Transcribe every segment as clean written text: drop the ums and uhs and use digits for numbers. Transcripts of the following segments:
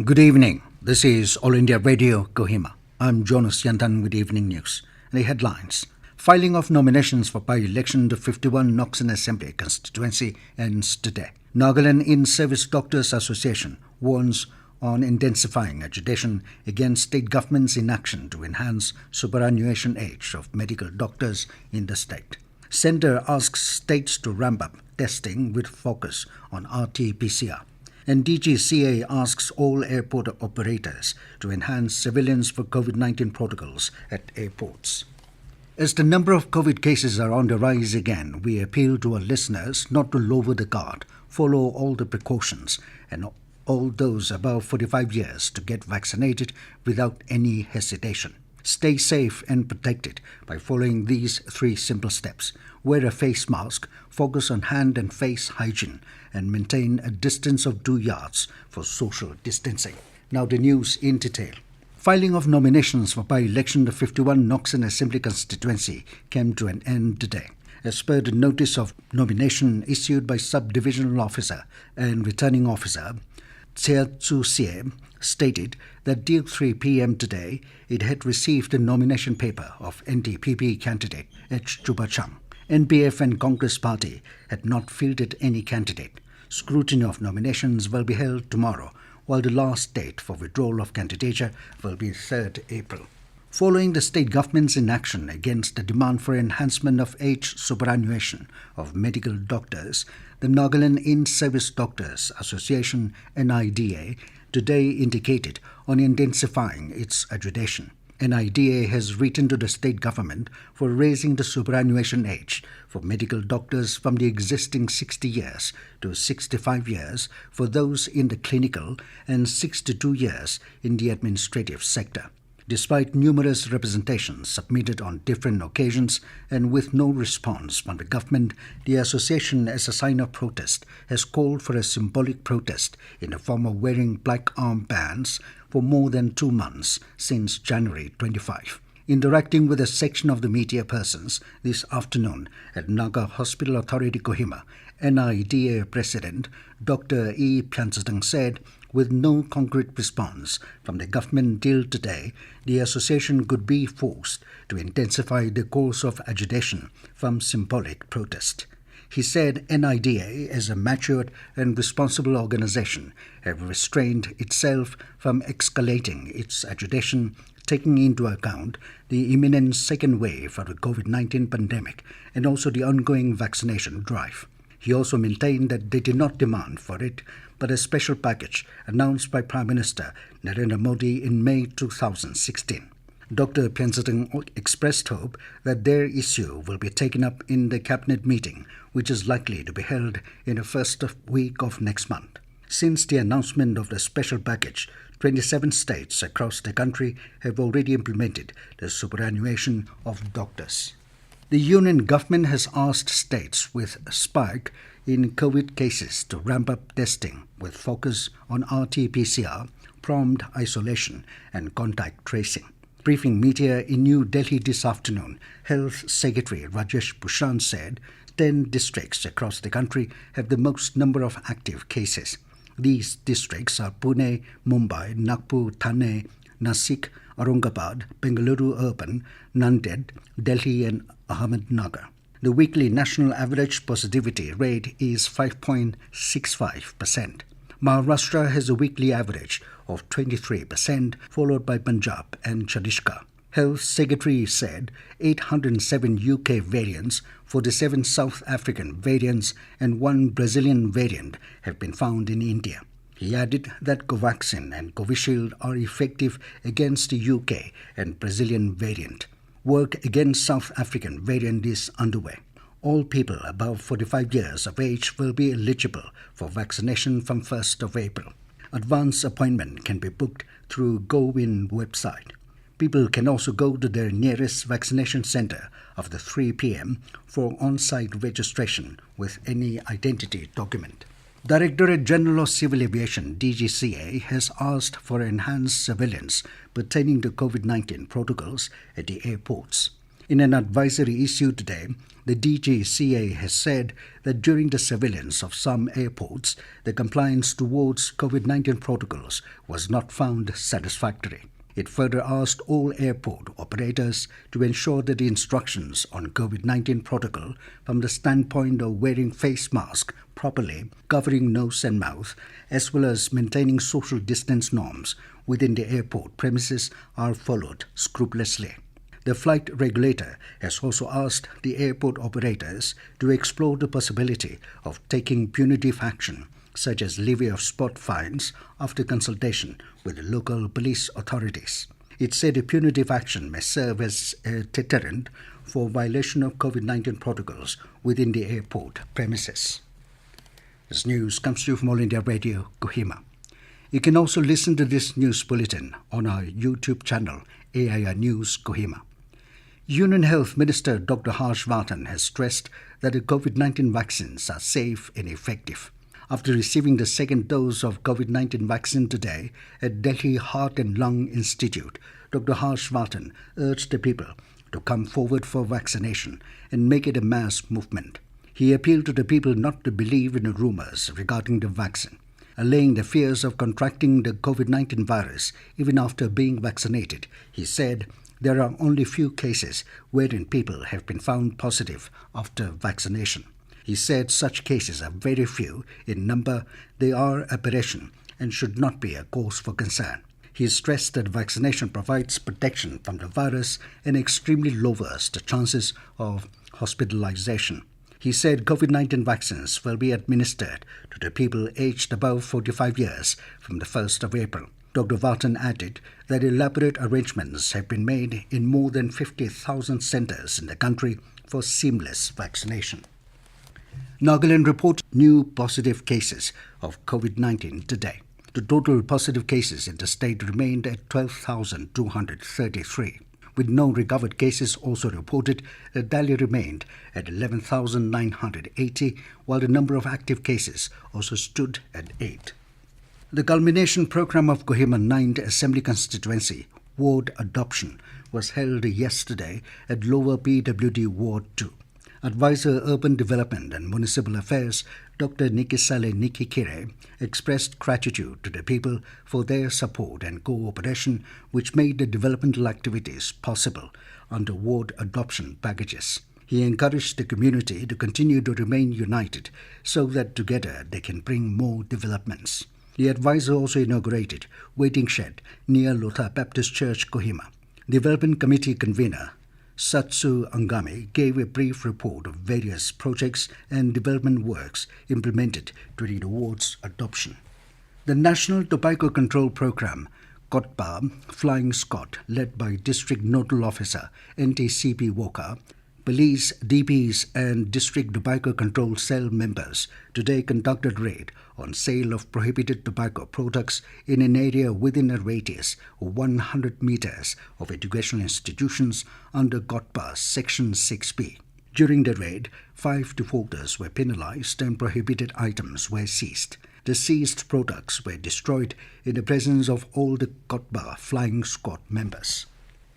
Good evening. This is All India Radio, Kohima. I'm Jonas Yantan with Evening News. The headlines. Filing of nominations for by-election to 51 Nagaland Assembly Constituency ends today. Nagaland In-Service Doctors Association warns on intensifying agitation against state government's inaction to enhance superannuation age of medical doctors in the state. Centre asks states to ramp up testing with focus on RT-PCR. And DGCA asks all airport operators to enhance surveillance for COVID-19 protocols at airports. As the number of COVID cases are on the rise again, we appeal to our listeners not to lower the guard, follow all the precautions, and all those above 45 years to get vaccinated without any hesitation. Stay safe and protected by following these 3 simple steps. Wear a face mask, focus on hand and face hygiene, and maintain a distance of 2 yards for social distancing. Now the news in detail. Filing of nominations for by-election to 51 Nagaland Assembly Constituency came to an end today. As per the notice of nomination issued by Sub-Divisional Officer and Returning Officer, DGCA stated that due 3 p.m. today, it had received the nomination paper of NDPP candidate H. Chubachang. NPF and Congress Party had not fielded any candidate. Scrutiny of nominations will be held tomorrow, while the last date for withdrawal of candidature will be 3rd April. Following the state government's inaction against the demand for enhancement of age superannuation of medical doctors, the Nagaland In-Service Doctors Association (NIDA) today indicated on intensifying its agitation. NIDA has written to the state government for raising the superannuation age for medical doctors from the existing 60 years to 65 years for those in the clinical and 62 years in the administrative sector. Despite numerous representations submitted on different occasions and with no response from the government, the association, as a sign of protest, has called for a symbolic protest in the form of wearing black armbands for more than 2 months since January 25. Interacting with a section of the media persons this afternoon at Naga Hospital Authority Kohima, NIDA President Dr. E. Pyansatang said, with no concrete response from the government till today, the association could be forced to intensify the course of agitation from symbolic protest. He said NIDA, as a matured and responsible organization, have restrained itself from escalating its agitation, taking into account the imminent second wave of the COVID-19 pandemic and also the ongoing vaccination drive. He also maintained that they did not demand for it, but a special package announced by Prime Minister Narendra Modi in May 2016. Dr. Pyansatang expressed hope that their issue will be taken up in the cabinet meeting, which is likely to be held in the first week of next month. Since the announcement of the special package, 27 states across the country have already implemented the superannuation of doctors. The union government has asked states with a spike in COVID cases to ramp up testing with focus on RT-PCR, prompt isolation and contact tracing. Briefing media in New Delhi this afternoon, Health Secretary Rajesh Bhushan said 10 districts across the country have the most number of active cases. These districts are Pune, Mumbai, Nagpur, Thane, Nasik, Aurangabad, Bengaluru Urban, Nanded, Delhi and Ahmednagar. The weekly national average positivity rate is 5.65%. Maharashtra has a weekly average of 23%, followed by Punjab and Chhattisgarh. Health Secretary said 807 UK variants, 47 South African variants and 1 Brazilian variant have been found in India. He added that Covaxin and Covishield are effective against the UK and Brazilian variant. Work against South African variant is underway. All people above 45 years of age will be eligible for vaccination from 1st of April. Advance appointment can be booked through GoWin website. People can also go to their nearest vaccination center after 3 p.m. for on-site registration with any identity document. Directorate General of Civil Aviation (DGCA) has asked for enhanced surveillance pertaining to COVID-19 protocols at the airports. In an advisory issued today, the DGCA has said that during the surveillance of some airports, the compliance towards COVID-19 protocols was not found satisfactory. It further asked all airport operators to ensure that the instructions on COVID-19 protocol from the standpoint of wearing face mask properly, covering nose and mouth, as well as maintaining social distance norms within the airport premises are followed scrupulously. The flight regulator has also asked the airport operators to explore the possibility of taking punitive action, such as levy of spot fines after consultation with the local police authorities. It said a punitive action may serve as a deterrent for violation of COVID-19 protocols within the airport premises. This news comes to you from All India Radio, Kohima. You can also listen to this news bulletin on our YouTube channel, AIR News Kohima. Union Health Minister Dr. Harsh Vardhan has stressed that the COVID-19 vaccines are safe and effective. After receiving the second dose of COVID-19 vaccine today at Delhi Heart and Lung Institute, Dr. Harsh Vardhan urged the people to come forward for vaccination and make it a mass movement. He appealed to the people not to believe in the rumors regarding the vaccine, allaying the fears of contracting the COVID-19 virus even after being vaccinated. He said there are only few cases wherein people have been found positive after vaccination. He said such cases are very few in number, they are aberration and should not be a cause for concern. He stressed that vaccination provides protection from the virus and extremely lowers the chances of hospitalization. He said COVID-19 vaccines will be administered to the people aged above 45 years from the 1st of April. Dr. Vardhan added that elaborate arrangements have been made in more than 50,000 centres in the country for seamless vaccination. Nagaland reported new positive cases of COVID-19 today. The total positive cases in the state remained at 12,233. With no recovered cases also reported, the tally remained at 11,980, while the number of active cases also stood at 8. The culmination program of Kohima 9th Assembly Constituency Ward Adoption was held yesterday at Lower PWD Ward 2. Advisor Urban Development and Municipal Affairs Dr. Nikisale Nikikire expressed gratitude to the people for their support and cooperation which made the developmental activities possible under ward adoption packages. He encouraged the community to continue to remain united so that together they can bring more developments. The advisor also inaugurated waiting shed near Lotha Baptist Church, Kohima. Development Committee convener Satsu Angami gave a brief report of various projects and development works implemented during the ward's adoption. The National Tobacco Control Program, COTPA Flying Squad, led by District Nodal Officer NTCP Walker, police, DPs and District Tobacco Control Cell members today conducted raid on sale of prohibited tobacco products in an area within a radius of 100 meters of educational institutions under COTPA Section 6B. During the raid, 5 defaulters were penalized and prohibited items were seized. The seized products were destroyed in the presence of all the COTPA Flying Squad members.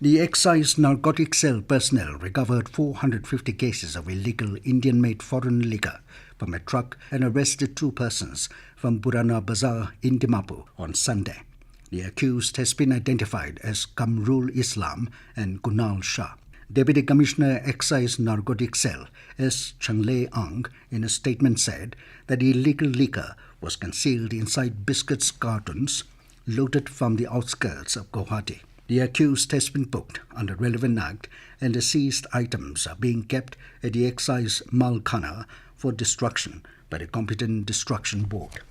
The Excise Narcotic Cell personnel recovered 450 cases of illegal Indian-made foreign liquor from a truck and arrested 2 persons from Purana Bazaar in Dimapur on Sunday. The accused has been identified as Kamrul Islam and Kunal Shah. Deputy Commissioner Excise Narcotic Cell S. Changlei Ang in a statement said that the illegal liquor was concealed inside biscuits cartons loaded from the outskirts of Guwahati. The accused has been booked under relevant act and the seized items are being kept at the Excise Malkhana for destruction by the competent destruction board.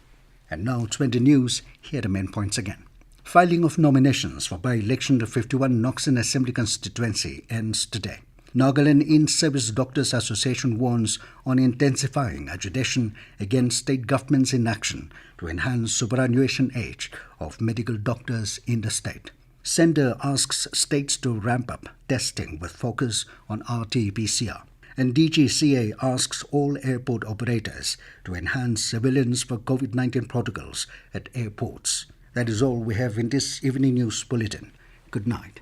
And now 20 news, here are the main points again. Filing of nominations for by-election to 51 Nagaland Assembly Constituency ends today. Nagaland In-Service Doctors Association warns on intensifying agitation against state government's inaction to enhance superannuation age of medical doctors in the state. Centre asks states to ramp up testing with focus on RT-PCR. And DGCA asks all airport operators to enhance surveillance for COVID-19 protocols at airports. That is all we have in this evening news bulletin. Good night.